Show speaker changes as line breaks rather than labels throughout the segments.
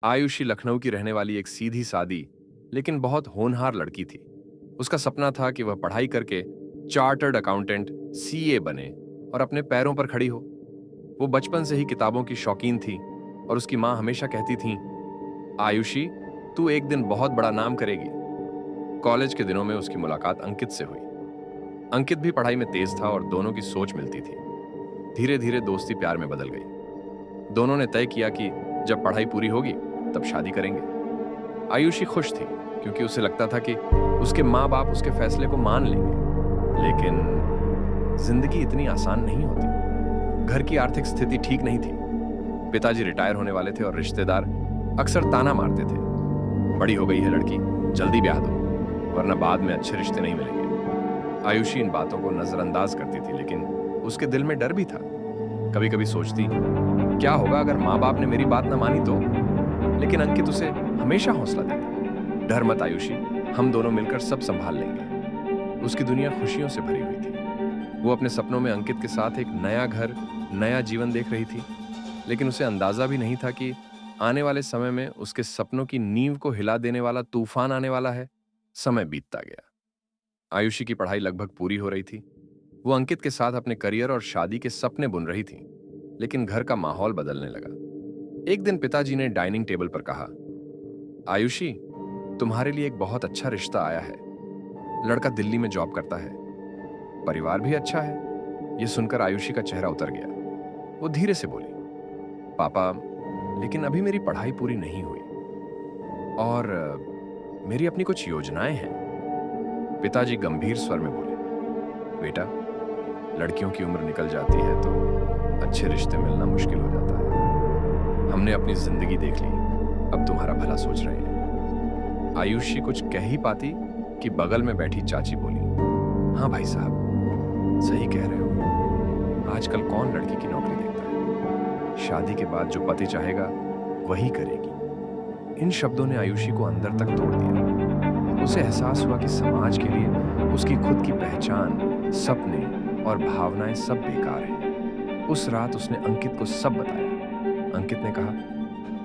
आयुषी लखनऊ की रहने वाली एक सीधी सादी लेकिन बहुत होनहार लड़की थी। उसका सपना था कि वह पढ़ाई करके चार्टर्ड अकाउंटेंट सीए बने और अपने पैरों पर खड़ी हो। वो बचपन से ही किताबों की शौकीन थी और उसकी माँ हमेशा कहती थी, आयुषी, तू एक दिन बहुत बड़ा नाम करेगी। कॉलेज के दिनों में उसकी मुलाकात अंकित से हुई। अंकित भी पढ़ाई में तेज था और दोनों की सोच मिलती थी। धीरे धीरे दोस्ती प्यार में बदल गई। दोनों ने तय किया कि जब पढ़ाई पूरी होगी तब शादी करेंगे। आयुषी खुश थी क्योंकि उसे लगता था कि उसके माँ बाप उसके फैसले को मान लेंगे। लेकिन जिंदगी इतनी आसान नहीं होती। घर की आर्थिक स्थिति ठीक नहीं थी। पिताजी रिटायर होने वाले थे और रिश्तेदार अक्सर ताना मारते थे, बड़ी हो गई है लड़की, जल्दी ब्याह दो वरना बाद में अच्छे रिश्ते नहीं मिलेंगे। आयुषी इन बातों को नजरअंदाज करती थी, लेकिन उसके दिल में डर भी था। कभी कभी सोचती, क्या होगा अगर माँ बाप ने मेरी बात ना मानी तो? लेकिन अंकित उसे हमेशा हौसला देता, डर मत आयुषी, हम दोनों मिलकर सब संभाल लेंगे। उसकी दुनिया खुशियों से भरी हुई थी। वो अपने सपनों में अंकित के साथ एक नया घर, नया जीवन देख रही थी, लेकिन उसे अंदाजा भी नहीं था कि आने वाले समय में उसके सपनों की नींव को हिला देने वाला तूफान आने वाला है। समय बीतता गया। आयुषी की पढ़ाई लगभग पूरी हो रही थी। वो अंकित के साथ अपने करियर और शादी के सपने बुन रही थी, लेकिन घर का माहौल बदलने लगा। एक दिन पिताजी ने डाइनिंग टेबल पर कहा, आयुषी, तुम्हारे लिए एक बहुत अच्छा रिश्ता आया है। लड़का दिल्ली में जॉब करता है, परिवार भी अच्छा है। यह सुनकर आयुषी का चेहरा उतर गया। वो धीरे से बोली, पापा, लेकिन अभी मेरी पढ़ाई पूरी नहीं हुई और मेरी अपनी कुछ योजनाएं हैं। पिताजी गंभीर स्वर में बोले, बेटा, लड़कियों की उम्र निकल जाती है तो अच्छे रिश्ते मिलना मुश्किल हो जाता है। हमने अपनी जिंदगी देख ली, अब तुम्हारा भला सोच रहे हैं। आयुषी कुछ कह ही पाती कि बगल में बैठी चाची बोली, हाँ भाई साहब, सही कह रहे हो। आजकल कौन लड़की की नौकरी देखता है? शादी के बाद जो पति चाहेगा वही करेगी। इन शब्दों ने आयुषी को अंदर तक तोड़ दिया। उसे एहसास हुआ कि समाज के लिए उसकी खुद की पहचान, सपने और भावनाएं सब बेकार हैं। उस रात उसने अंकित को सब बताया। अंकित ने कहा,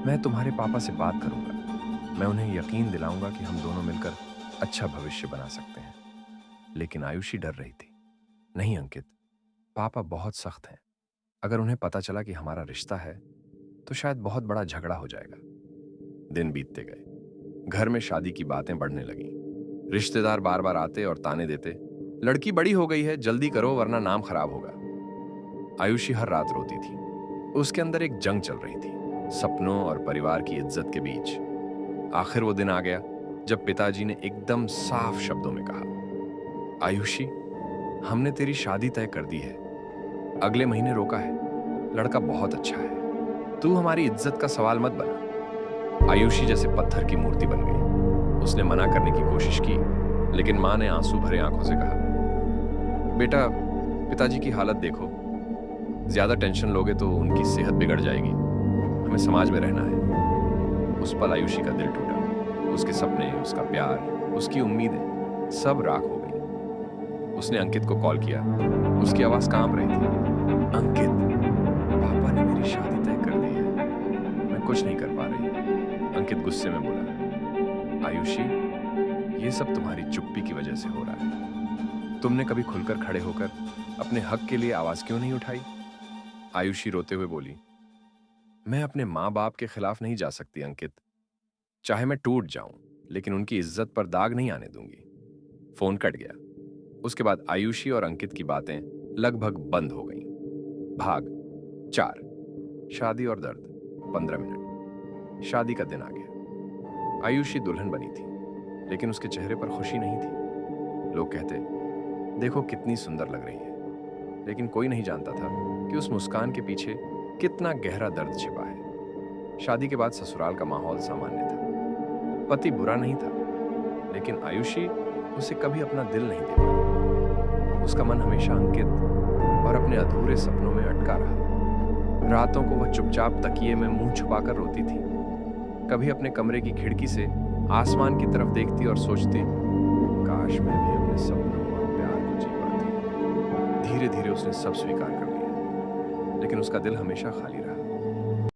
मैं तुम्हारे पापा से बात करूंगा। मैं उन्हें यकीन दिलाऊंगा कि हम दोनों मिलकर अच्छा भविष्य बना सकते हैं। लेकिन आयुषी डर रही थी। नहीं अंकित, पापा बहुत सख्त हैं। अगर उन्हें पता चला कि हमारा रिश्ता है तो शायद बहुत बड़ा झगड़ा हो जाएगा। दिन बीतते गए। घर में शादी की बातें बढ़ने लगीं। रिश्तेदार बार बार आते और ताने देते, लड़की बड़ी हो गई है, जल्दी करो वरना नाम खराब होगा। आयुषी हर रात रोती थी। उसके अंदर एक जंग चल रही थी, सपनों और परिवार की इज्जत के बीच। आखिर वो दिन आ गया जब पिताजी ने एकदम साफ शब्दों में कहा, आयुषी, हमने तेरी शादी तय कर दी है। अगले महीने रोका है। लड़का बहुत अच्छा है। तू हमारी इज्जत का सवाल मत बना। आयुषी जैसे पत्थर की मूर्ति बन गई। उसने मना करने की कोशिश की, लेकिन मां ने आंसू भरे आंखों से कहा, बेटा, पिताजी की हालत देखो। ज्यादा टेंशन लोगे तो उनकी सेहत बिगड़ जाएगी। हमें समाज में रहना है। उस पल आयुषी का दिल टूटा। उसके सपने, उसका प्यार, उसकी उम्मीदें सब राख हो गई। उसने अंकित को कॉल किया। उसकी आवाज कांप रही थी, अंकित, पापा ने मेरी शादी तय कर दी है। मैं कुछ नहीं कर पा रही। अंकित गुस्से में बोला, आयुषी, ये सब तुम्हारी चुप्पी की वजह से हो रहा है। तुमने कभी खुलकर खड़े होकर अपने हक के लिए आवाज क्यों नहीं उठाई? आयुषी रोते हुए बोली, मैं अपने माँ बाप के खिलाफ नहीं जा सकती अंकित। चाहे मैं टूट जाऊं, लेकिन उनकी इज्जत पर दाग नहीं आने दूंगी। फोन कट गया। उसके बाद आयुषी और अंकित की बातें लगभग बंद हो गईं। भाग 4, शादी और दर्द। 15 मिनट। शादी का दिन आ गया। आयुषी दुल्हन बनी थी, लेकिन उसके चेहरे पर खुशी नहीं थी। लोग कहते, देखो कितनी सुंदर लग रही है, लेकिन कोई नहीं जानता था कि उस मुस्कान के पीछे कितना गहरा दर्द छिपा है। शादी के बाद ससुराल का माहौल सामान्य था। पति बुरा नहीं था, लेकिन आयुषी उसे कभी अपना दिल नहीं दे पाई। उसका मन हमेशा अंकित और अपने अधूरे सपनों में अटका रहा। रातों को वह चुपचाप तकिए में मुंह छुपाकर रोती थी। कभी अपने कमरे की खिड़की से आसमान की तरफ देखती और सोचती, काश मैं भी अपने सपनों और प्यार को जी पाती। धीरे धीरे उसने सब स्वीकार कर लिया, लेकिन उसका दिल हमेशा खाली रहा।